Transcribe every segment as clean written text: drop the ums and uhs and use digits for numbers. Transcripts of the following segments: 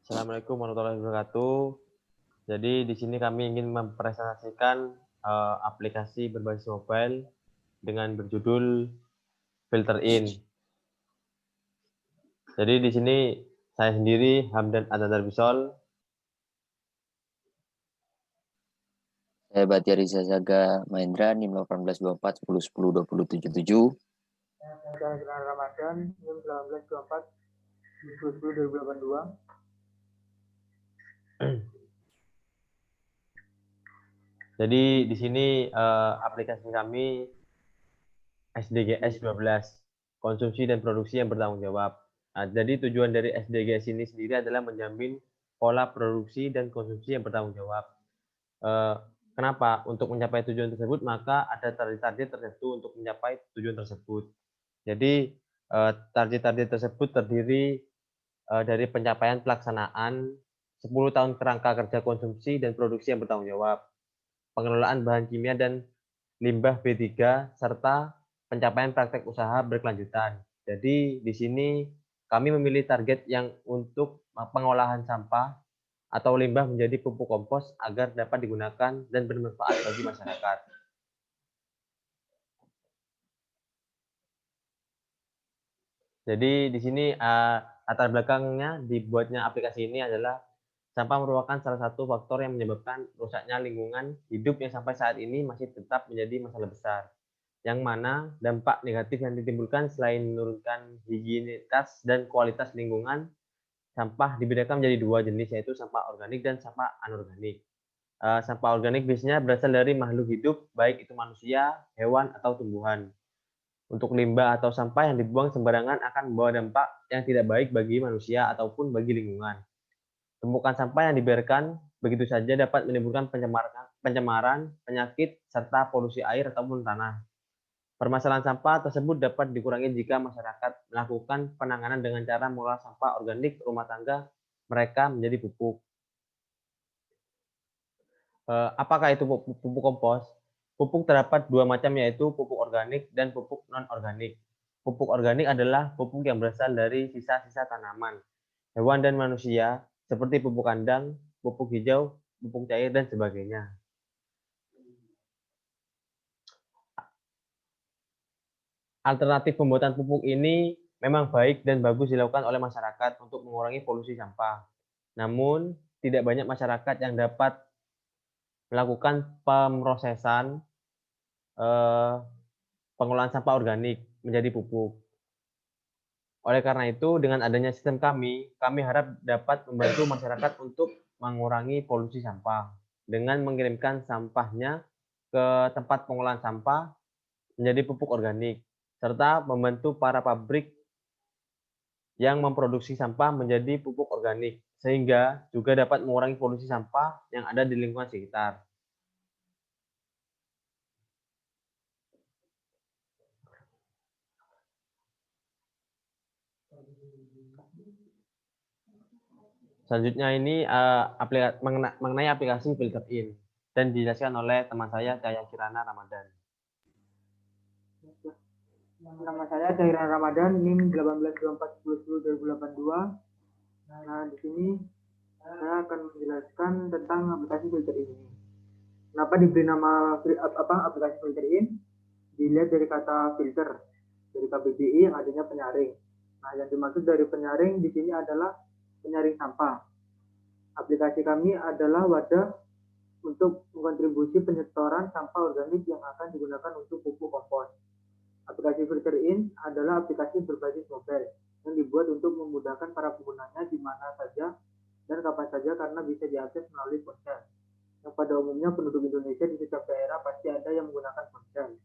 Assalamualaikum warahmatullahi wabarakatuh. Jadi di sini kami ingin mempresentasikan aplikasi berbasis mobile dengan berjudul Filter In. Jadi di sini saya sendiri Hamdan Adnan Bisol. Saya Batia Riza Zaga Mahendra, NIM 1824 10 10 20 77. Saya Gilang Ramadan, NIM 1924 10 10 2082. Jadi di sini aplikasi kami SDGs 12, konsumsi dan produksi yang bertanggung jawab. Nah, jadi tujuan dari SDGs ini sendiri adalah menjamin pola produksi dan konsumsi yang bertanggung jawab. Kenapa? Untuk mencapai tujuan tersebut, maka ada target-target tertentu untuk mencapai tujuan tersebut. Jadi, target-target tersebut terdiri dari pencapaian pelaksanaan 10 tahun kerangka kerja konsumsi dan produksi yang bertanggung jawab, pengelolaan bahan kimia dan limbah B3, serta pencapaian praktek usaha berkelanjutan. Jadi, di sini kami memilih target yang untuk pengolahan sampah atau limbah menjadi pupuk kompos agar dapat digunakan dan bermanfaat bagi masyarakat. Jadi di sini latar belakangnya dibuatnya aplikasi ini adalah sampah merupakan salah satu faktor yang menyebabkan rusaknya lingkungan hidup yang sampai saat ini masih tetap menjadi masalah besar. Yang mana dampak negatif yang ditimbulkan selain menurunkan higienitas dan kualitas lingkungan, sampah dibedakan menjadi dua jenis, yaitu sampah organik dan sampah anorganik. Sampah organik biasanya berasal dari makhluk hidup, baik itu manusia, hewan, atau tumbuhan. Untuk limbah atau sampah yang dibuang sembarangan akan membawa dampak yang tidak baik bagi manusia ataupun bagi lingkungan. Tumpukan sampah yang dibiarkan begitu saja dapat menimbulkan pencemaran, penyakit, serta polusi air ataupun tanah. Permasalahan sampah tersebut dapat dikurangi jika masyarakat melakukan penanganan dengan cara mengolah sampah organik rumah tangga mereka menjadi pupuk. Apakah itu pupuk kompos? Pupuk terdapat dua macam, yaitu pupuk organik dan pupuk non-organik. Pupuk organik adalah pupuk yang berasal dari sisa-sisa tanaman, hewan, dan manusia, seperti pupuk kandang, pupuk hijau, pupuk cair, dan sebagainya. Alternatif pembuatan pupuk ini memang baik dan bagus dilakukan oleh masyarakat untuk mengurangi polusi sampah. Namun, tidak banyak masyarakat yang dapat melakukan pemrosesan pengolahan sampah organik menjadi pupuk. Oleh karena itu, dengan adanya sistem kami harap dapat membantu masyarakat untuk mengurangi polusi sampah dengan mengirimkan sampahnya ke tempat pengolahan sampah menjadi pupuk organik, serta membantu para pabrik yang memproduksi sampah menjadi pupuk organik, sehingga juga dapat mengurangi polusi sampah yang ada di lingkungan sekitar. Selanjutnya ini mengenai aplikasi Filter In dan dijelaskan oleh teman saya Cahya Kirana Ramadan. Nama saya Cahira Ramadan, NIM 1824 10 10 2082. Nah, di sini saya akan menjelaskan tentang aplikasi Filter In ini. Kenapa diberi nama aplikasi Filter In? Dilihat dari kata filter, dari KBBI yang artinya penyaring. Nah, yang dimaksud dari penyaring di sini adalah penyaring sampah. Aplikasi kami adalah wadah untuk mengontribusi penyetoran sampah organik yang akan digunakan untuk pupuk kompos. Aplikasi Filter In adalah aplikasi berbasis mobile yang dibuat untuk memudahkan para penggunanya di mana saja dan kapan saja karena bisa diakses melalui ponsel. Yang pada umumnya penduduk Indonesia di setiap daerah pasti ada yang menggunakan ponsel.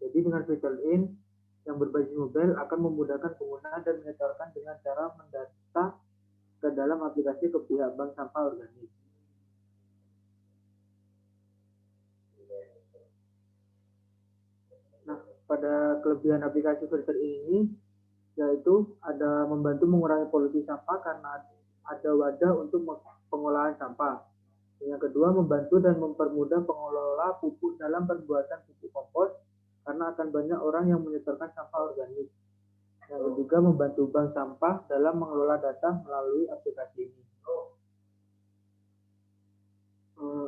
Jadi dengan Filter In yang berbasis mobile akan memudahkan pengguna dan menyetorkan dengan cara mendata ke dalam aplikasi ke pihak bank sampah organik. Nah, pada kelebihan aplikasi Filter ini yaitu ada membantu mengurangi polusi sampah karena ada wadah untuk pengolahan sampah. Yang kedua, membantu dan mempermudah pengelola pupuk dalam pembuatan pupuk kompos karena akan banyak orang yang menyetorkan sampah organik. Yang ketiga, membantu bank sampah dalam mengelola data melalui aplikasi ini.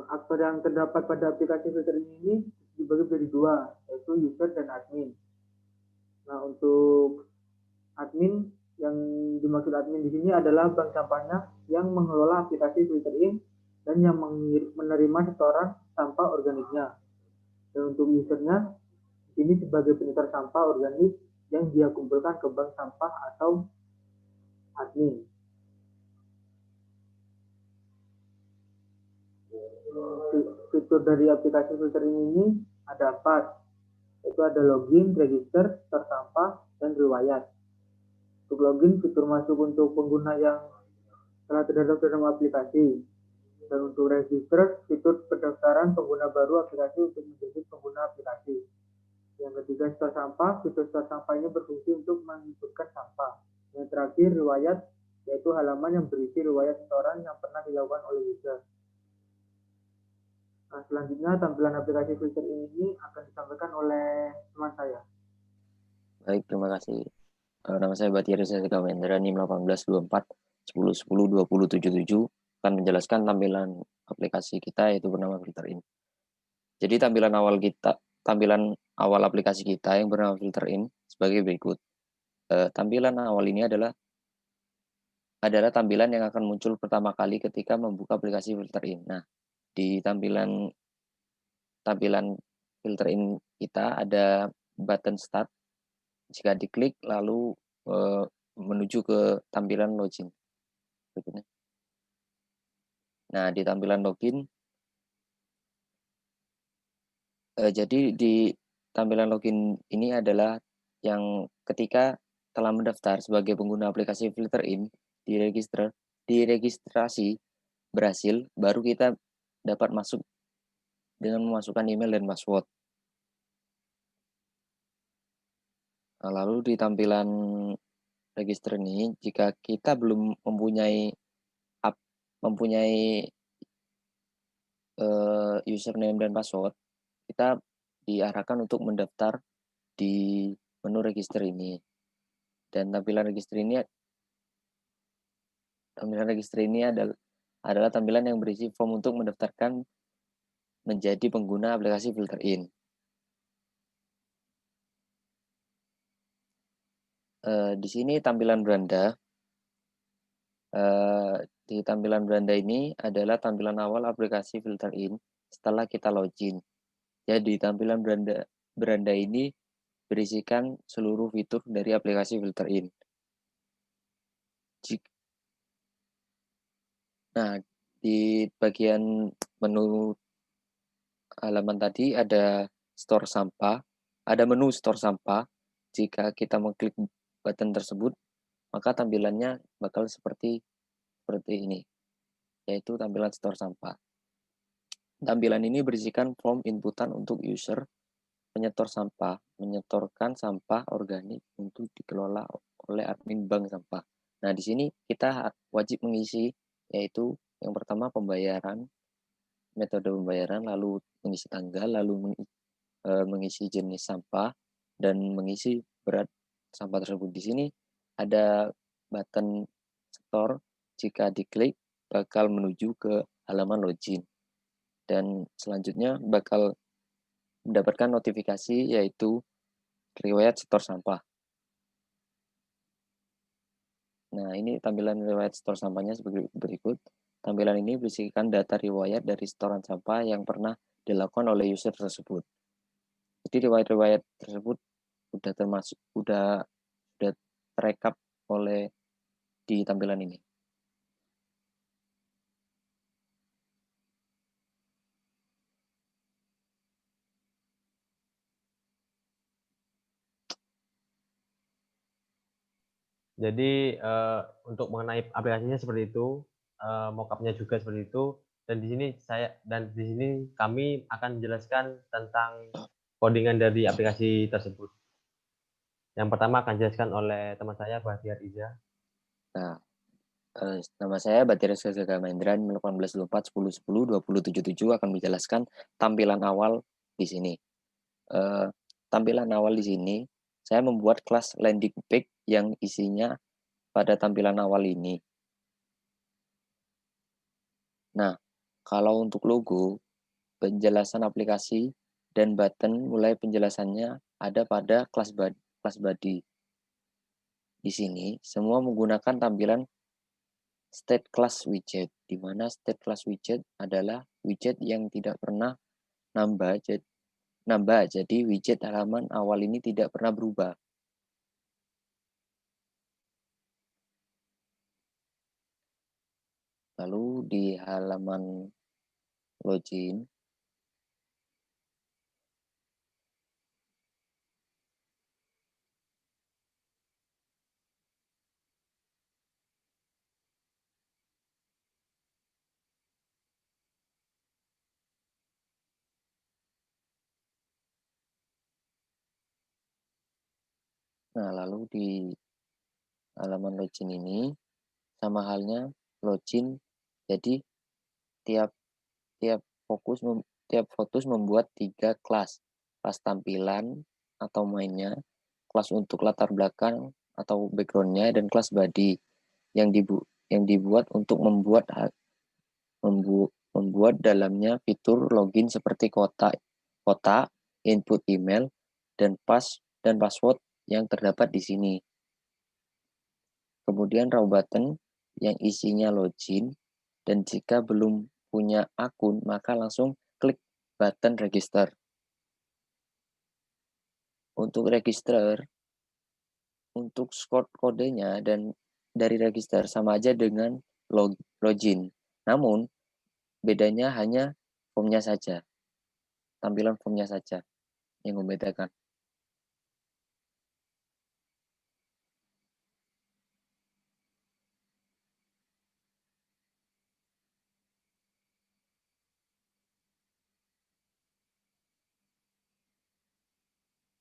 Aktor yang terdapat pada aplikasi filter ini dibagi menjadi dua, yaitu user dan admin. Nah, untuk admin, yang dimaksud admin di sini adalah bank sampahnya yang mengelola aplikasi filter in dan yang menerima setoran sampah organiknya. Dan untuk usernya, ini sebagai penyetor sampah organik yang dia kumpulkan ke bank sampah atau admin. Fitur dari aplikasi filter ini ada 4, yaitu ada login, register, store sampah, dan riwayat. Untuk login, fitur masuk untuk pengguna yang telah terdaftar dalam aplikasi. Dan untuk register, fitur pendaftaran pengguna baru aplikasi untuk menjadi pengguna aplikasi. Yang ketiga, store sampah. Fitur store sampah ini berfungsi untuk menginputkan sampah. Yang terakhir, riwayat, yaitu halaman yang berisi riwayat setoran yang pernah dilakukan oleh user. Nah, selanjutnya tampilan aplikasi filter ini akan disampaikan oleh teman saya. Baik, terima kasih. Nama saya Batiar Rizal Mendra, NIM 1824 10 10 20 77 akan menjelaskan tampilan aplikasi kita yaitu bernama Filter In. Jadi tampilan awal aplikasi kita yang bernama Filter In sebagai berikut. Tampilan awal ini adalah tampilan yang akan muncul pertama kali ketika membuka aplikasi Filter In. Nah, di tampilan Filter In kita ada button Start. Jika diklik lalu menuju ke tampilan login. Berikutnya. Nah, di tampilan login, jadi di tampilan login ini adalah yang ketika telah mendaftar sebagai pengguna aplikasi Filter In, diregistrasi berhasil, baru kita dapat masuk dengan memasukkan email dan password. Nah, lalu di tampilan register ini, jika kita belum mempunyai username dan password, kita diarahkan untuk mendaftar di menu register ini. Dan tampilan register ini adalah tampilan yang berisi form untuk mendaftarkan menjadi pengguna aplikasi Filter In. Di sini tampilan beranda. Di tampilan beranda ini adalah tampilan awal aplikasi Filter In setelah kita login. Jadi tampilan beranda ini berisikan seluruh fitur dari aplikasi Filter In. Nah, di bagian menu halaman tadi ada menu store sampah. Jika kita mengklik button tersebut, maka tampilannya bakal seperti ini, yaitu tampilan store sampah. Tampilan ini berisikan form inputan untuk user menyetorkan sampah organik untuk dikelola oleh admin bank sampah. Nah, di sini kita wajib mengisi, yaitu yang pertama metode pembayaran, lalu mengisi tanggal, lalu mengisi jenis sampah, dan mengisi berat sampah tersebut. Di sini ada button store, jika diklik bakal menuju ke halaman login. Dan selanjutnya bakal mendapatkan notifikasi yaitu riwayat setor sampah. Nah, ini tampilan riwayat setor sampahnya sebagai berikut. Tampilan ini berisikan data riwayat dari setoran sampah yang pernah dilakukan oleh user tersebut. Jadi riwayat-riwayat tersebut sudah terekap di tampilan ini. Jadi untuk mengenai aplikasinya seperti itu, mockupnya juga seperti itu. Dan di sini kami akan menjelaskan tentang codingan dari aplikasi tersebut. Yang pertama akan dijelaskan oleh teman saya Bahtiar Iza. Nah, nama saya Batiar Rizal Mendra, 1824 10 10 20 77 akan menjelaskan tampilan awal di sini. Tampilan awal di sini saya membuat kelas landing page yang isinya pada tampilan awal ini. Nah, Kalau untuk logo, penjelasan aplikasi dan button mulai penjelasannya ada pada kelas body. Di sini semua menggunakan tampilan state class widget, di mana state class widget adalah widget yang tidak pernah nambah, jadi widget halaman awal ini tidak pernah berubah. Lalu di halaman login, nah lalu di halaman login ini sama halnya login, jadi tiap tiap fokus membuat 3 kelas tampilan atau mainnya, kelas untuk latar belakang atau backgroundnya, dan kelas body yang dibuat untuk membuat dalamnya fitur login seperti kotak, input email, dan password yang terdapat di sini. Kemudian raw button yang isinya login, dan jika belum punya akun maka langsung klik button register. Untuk register, untuk short kodenya dan dari register sama aja dengan login. Namun bedanya hanya formnya saja, tampilan formnya saja yang membedakan.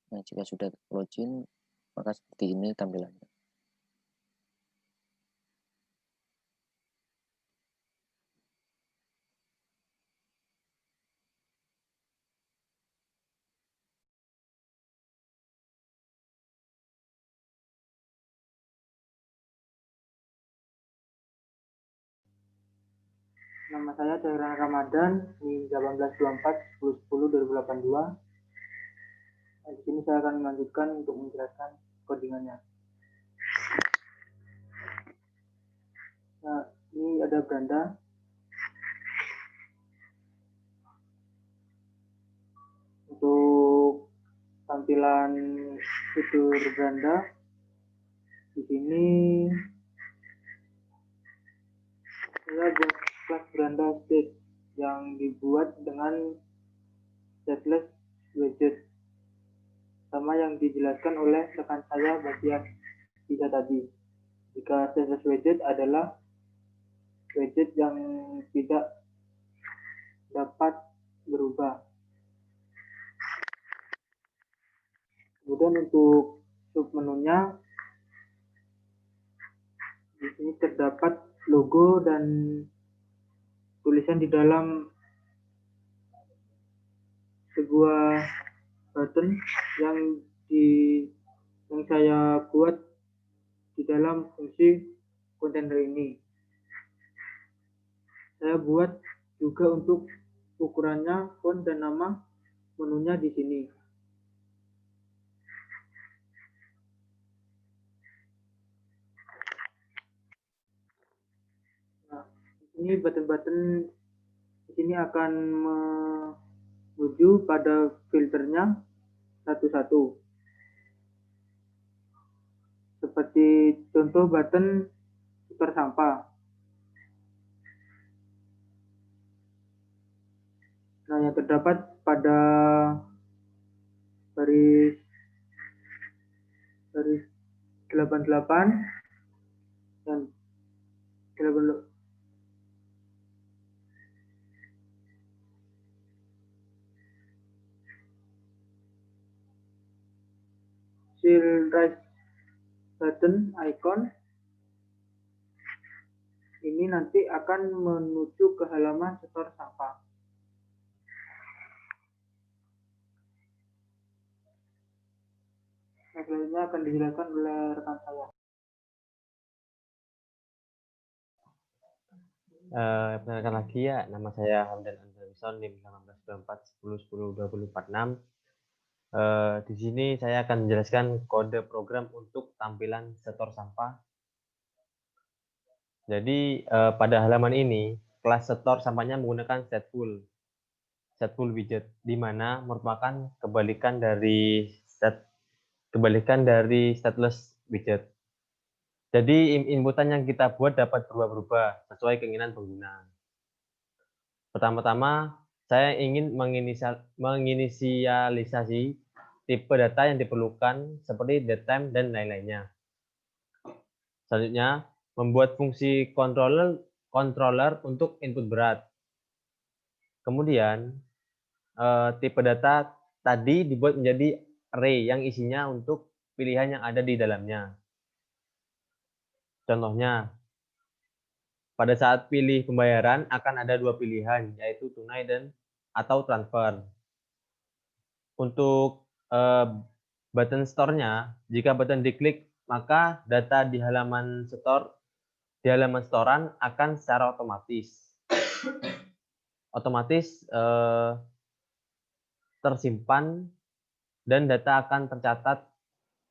Nah, jika sudah login, maka seperti ini tampilannya. Nama saya Cairan Ramadan, NIM 1824-10-10-2082. Nah, di sini saya akan melanjutkan untuk menjelaskan codingannya. Nah, ini ada beranda. Untuk tampilan fitur beranda, di sini saya buat kelas beranda state yang dibuat dengan stateless widget, sama yang dijelaskan oleh rekan saya bagian bisa tadi. Jika stateless widget adalah widget yang tidak dapat berubah. Kemudian untuk submenunya, di sini terdapat logo dan tulisan di dalam sebuah button yang saya buat di dalam fungsi kontainer ini. Saya buat juga untuk ukurannya, font, dan nama menunya di sini. Nah, ini button-button di sini akan menuju pada filternya satu-satu. Seperti contoh button tukar sampah. Nah, yang terdapat pada baris 88 dan 88 shield right button icon ini nanti akan menuju ke halaman setor sampah. Nah, selanjutnya akan dijelaskan oleh rekan saya. Perkenalkan lagi ya, nama saya Hamdan Anzarison, NIM 182410102046. Di sini saya akan menjelaskan kode program untuk tampilan setor sampah. Jadi pada halaman ini, kelas setor sampahnya menggunakan setful widget, di mana merupakan kebalikan dari stateless widget. Jadi inputan yang kita buat dapat berubah-ubah sesuai keinginan pengguna. Pertama-tama, saya ingin menginisialisasi tipe data yang diperlukan seperti datetime dan lain-lainnya. Selanjutnya, membuat fungsi controller untuk input berat. Kemudian, tipe data tadi dibuat menjadi array yang isinya untuk pilihan yang ada di dalamnya. Contohnya, pada saat pilih pembayaran akan ada dua pilihan, yaitu tunai atau transfer. Untuk button store-nya, jika button diklik, maka data di halaman setoran akan secara otomatis tersimpan dan data akan tercatat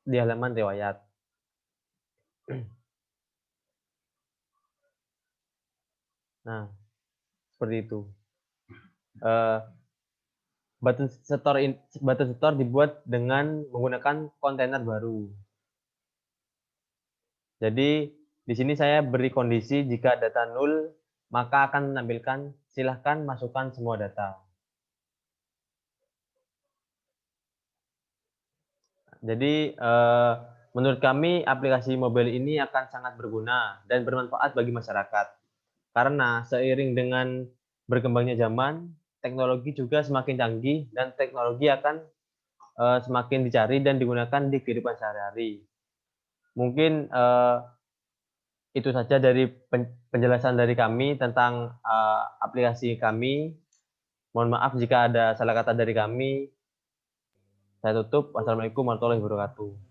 di halaman riwayat. Nah, seperti itu. Button store dibuat dengan menggunakan kontainer baru. Jadi di sini saya beri kondisi jika data nol, maka akan menampilkan silahkan masukkan semua data. Jadi menurut kami aplikasi mobile ini akan sangat berguna dan bermanfaat bagi masyarakat. Karena seiring dengan berkembangnya zaman, teknologi juga semakin canggih dan teknologi akan semakin dicari dan digunakan di kehidupan sehari-hari. Mungkin itu saja dari penjelasan dari kami tentang aplikasi kami. Mohon maaf jika ada salah kata dari kami. Saya tutup. Wassalamualaikum warahmatullahi wabarakatuh.